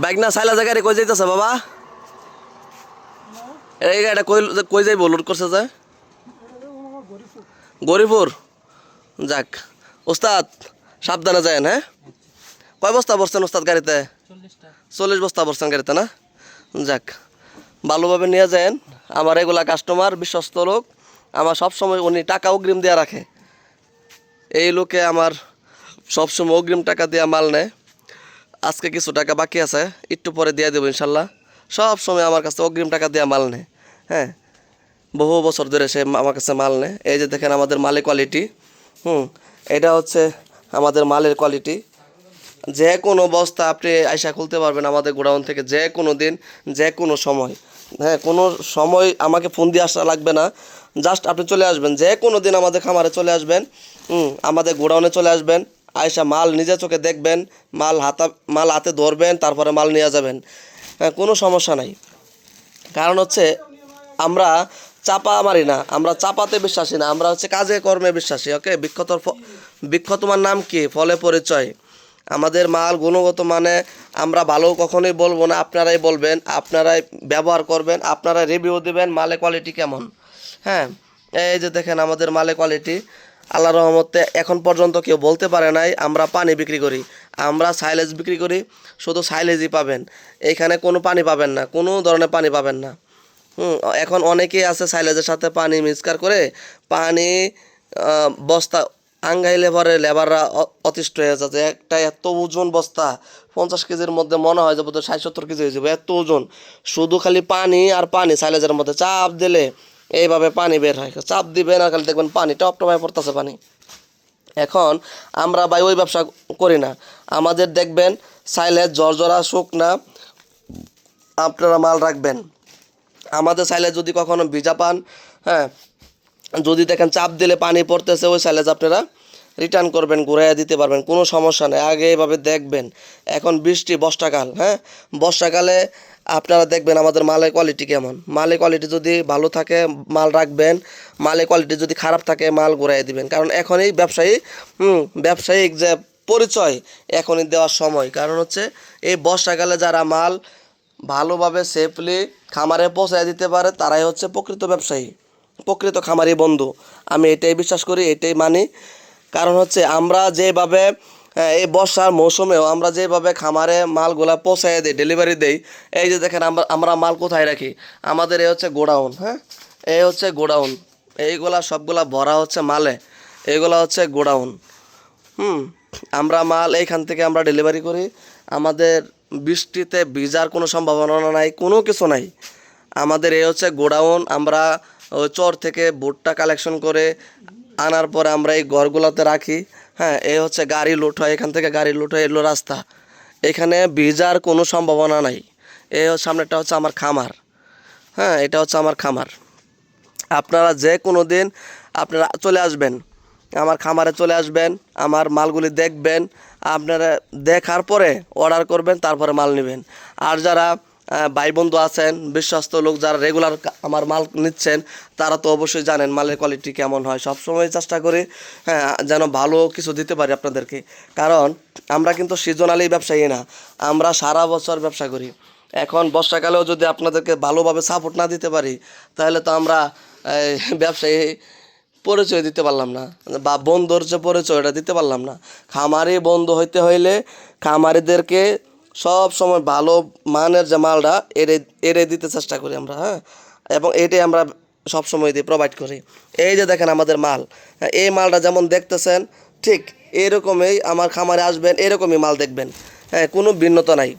Bike না সাইলা জায়গায় কই যাইতেছে বাবা? এই গাড়িটা কই কই যাইব লোড করছে যে? গরিপুর। যাক ওস্তাদ সাবধানে যায়েন। হ্যাঁ, কয় বস্তা বসছেন ওস্তাদ গাড়িতে? 40 বস্তা বসছেন গাড়িতে না? যাক ভালোভাবে নিয়ে যায়েন। আমার এগুলা কাস্টমার, বিশ্বস্ত লোক। আমার সবসময় উনি টাকা অগ্রিম দেওয়া রাখে। এই লোকে আমার সবসময় অগ্রিম টাকা দেওয়া মাল নেয়। আজকে কিছু টাকা বাকি আছে, একটু পরে দিয়ে দেবো ইনশাল্লাহ। সব সময় আমার কাছে অগ্রিম টাকা দেওয়া মাল নেয়। হ্যাঁ, বহু বছর ধরে সে আমার কাছে মাল নেয়। এই যে দেখেন আমাদের মালের কোয়ালিটি। এটা হচ্ছে আমাদের মালের কোয়ালিটি। যে কোনো বস্তা আপনি আয়সা খুলতে পারবেন আমাদের গোডাউন থেকে, যে কোনো দিন, যে কোনো সময়। হ্যাঁ, কোনো সময় আমাকে ফোন দিয়ে আসা লাগবে না, জাস্ট আপনি চলে আসবেন, যে কোনো দিন আমাদের খামারে চলে আসবেন। আমাদের গোডাউনে চলে আসবেন, আয়সা মাল নিজে চোখে দেখবেন, মাল হাতে ধরবেন, তারপরে মাল নিয়ে যাবেন। হ্যাঁ, কোনো সমস্যা নাই। কারণ হচ্ছে আমরা চাপা মারি না, আমরা চাপাতে বিশ্বাসী না, আমরা হচ্ছে কাজে কর্মে বিশ্বাসী। ওকে, বৃক্ষ তোমার নাম কি, ফলে পরিচয়। আমাদের মাল গুণগত মানে আমরা ভালো কখনোই বলবো না, আপনারাই বলবেন, আপনারাই ব্যবহার করবেন, আপনারাই রিভিউ দেবেন মালের কোয়ালিটি কেমন। হ্যাঁ, এই যে দেখেন আমাদের মালের কোয়ালিটি। আল্লাহর রহমতে এখন পর্যন্ত কেউ বলতে পারে নাই আমরা পানি বিক্রি করি। আমরা সাইলেজ বিক্রি করি, শুধু সাইলেজই পাবেন। এইখানে কোনো পানি পাবেন না, কোনো ধরনের পানি পাবেন না। এখন অনেকেই আছে সাইলেজের সাথে পানি মিক্সকার করে পানি বস্তা আঙ্গাইলে পরে লেবাররা অতিষ্ঠ হয়ে যাচ্ছে। একটা এত ওজন বস্তা 50 কেজির মধ্যে মনে হয় যে বোধ 60-70 কেজি হয়ে যাবে, এত ওজন। শুধু খালি পানি আর পানি, সাইলেজের মধ্যে চাপ দিলে এইভাবে পানি বের হয়। চাপ দিবেন আর খালি দেখবেন পানি টপ টপায় পড়তেছে পানি। এখন আমরা ভাই ওই ব্যবসা করি না। আমাদের দেখবেন সাইলেজ জর্জরা শুকনা আপনারা মাল রাখবেন। আমাদের সাইলেজ যদি কখনো ভিজা পান, হ্যাঁ, যদি দেখেন চাপ দিলে পানি পড়তেছে, ওই সাইলেজ আপনারা রিটার্ন করবেন, ঘুরাইয়া দিতে পারবেন, কোনো সমস্যা নেই। আগে এইভাবে দেখবেন। এখন বৃষ্টি, বর্ষাকাল, হ্যাঁ, বর্ষাকালে আপনারা দেখবেন আমাদের মালের কোয়ালিটি কেমন। মালের কোয়ালিটি যদি ভালো থাকে মাল রাখবেন, মালের কোয়ালিটি যদি খারাপ থাকে মাল ঘুরাইয়া দিবেন। কারণ এখনই ব্যবসায়িক যে পরিচয় এখনই দেওয়ার সময়। কারণ হচ্ছে এই বর্ষাকালে যারা মাল ভালোভাবে সেফলি খামারে পৌঁছায় দিতে পারে তারাই হচ্ছে প্রকৃত ব্যবসায়ী, প্রকৃত খামারি বন্ধু। আমি এটাই বিশ্বাস করি, এটাই মানি। কারণ হচ্ছে আমরা যেভাবে এই বর্ষার মৌসুমেও আমরা যেভাবে খামারে মালগুলা পৌঁছায় দিই, ডেলিভারি দেই। এই যে দেখেন আমরা মাল কোথায় রাখি, আমাদের এই হচ্ছে গোডাউন। হ্যাঁ, এই হচ্ছে গোডাউন, এইগুলা সবগুলা ভরা হচ্ছে মালে, এইগুলা হচ্ছে গোডাউন। আমরা মাল এইখান থেকে আমরা ডেলিভারি করি। আমাদের বৃষ্টিতে ভিজার কোনো সম্ভাবনা নাই, কোনো কিছু নাই। আমাদের এই হচ্ছে গোডাউন। আমরা ওই চর থেকে ভুট্টা কালেকশন করে আনার পরে আমরা এই ঘরগুলোতে রাখি। হ্যাঁ, এই হচ্ছে গাড়ি লুট হয়, এখান থেকে গাড়ি লুট হয়, এলো রাস্তা। এখানে ভিজার কোনো সম্ভাবনা নাই। এই সামনেটা হচ্ছে আমার খামার। হ্যাঁ, এটা হচ্ছে আমার খামার। আপনারা যে কোনো দিন আপনারা চলে আসবেন, আমার খামারে চলে আসবেন, আমার মালগুলি দেখবেন। আপনারা দেখার পরে অর্ডার করবেন, তারপরে মাল নেবেন। আর যারা ভাই বন্ধু আছেন, বিশ্বস্ত লোক যারা রেগুলার আমার মাল নিচ্ছেন, তারা তো অবশ্যই জানেন মালের কোয়ালিটি কেমন হয়। সবসময় চেষ্টা করি, হ্যাঁ, যেন ভালো কিছু দিতে পারি আপনাদেরকে। কারণ আমরা কিন্তু সিজনালি ব্যবসায়ী না, আমরা সারা বছর ব্যবসা করি। এখন বর্ষাকালেও যদি আপনাদেরকে ভালোভাবে সাপোর্ট না দিতে পারি, তাহলে তো আমরা ব্যবসায়ী পরিচয় দিতে পারলাম না, বা বন্ধুর যে পরিচয় এটা দিতে পারলাম না। খামারি বন্ধু হইতে হইলে খামারিদেরকে সব সময় ভালো মানের যে মালটা এরে দিতে চেষ্টা করি আমরা। হ্যাঁ, এবং এটাই আমরা সব সময় দিয়ে প্রোভাইড করি। এই যে দেখেন আমাদের মাল, এই মালটা যেমন দেখতেছেন ঠিক এরকমই আমার খামারে আসবেন, এরকমই মাল দেখবেন। হ্যাঁ, কোনো ভিন্নতা নাই,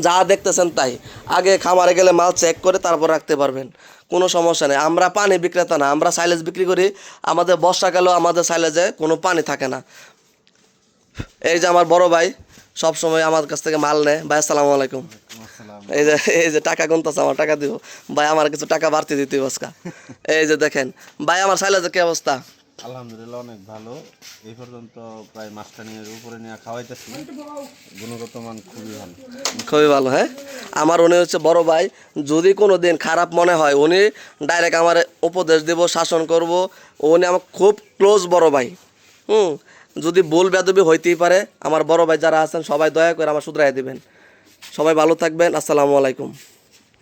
যা দেখতেছেন তাই। আগে খামারে গেলে মাল চেক করে তারপর রাখতে পারবেন, কোনো সমস্যা নেই। আমরা পানি বিক্রেতা না, আমরা সাইলেজ বিক্রি করি। আমাদের বর্ষাকালেও আমাদের সাইলেজে কোনো পানি থাকে না। এই যে আমার বড় ভাই সব সময় আমার কাছ থেকে মাল নেয়। ভাই আসসালামু আলাইকুম। এই যে টাকা গুনতেছে, আমার টাকা দিব ভাই, আমার কিছু টাকা বাড়তি দিতে বসকা। এই যে দেখেন ভাই আমার সাইলেজের কি অবস্থা? আলহামদুলিল্লাহ অনেক ভালো। এই পর্যন্ত প্রায় মাসখানেকের উপরে নিয়ে খাওয়াইতেছি, গুণগত মান খুবই ভালো। খুবই ভালো। হ্যাঁ, আমার উনি হচ্ছে বড় ভাই। যদি কোনো দিন খারাপ মনে হয় উনি ডাইরেক্ট আমার উপদেশ দেব, শাসন করব। উনি আমার খুব ক্লোজ বড় ভাই। যদি ভুল বেদবি হইতেই পারে, আমার বড় ভাই যারা আছেন সবাই দয়া করে আমার শুধরাই দিবেন। সবাই ভালো থাকবেন। আসসালামু আলাইকুম।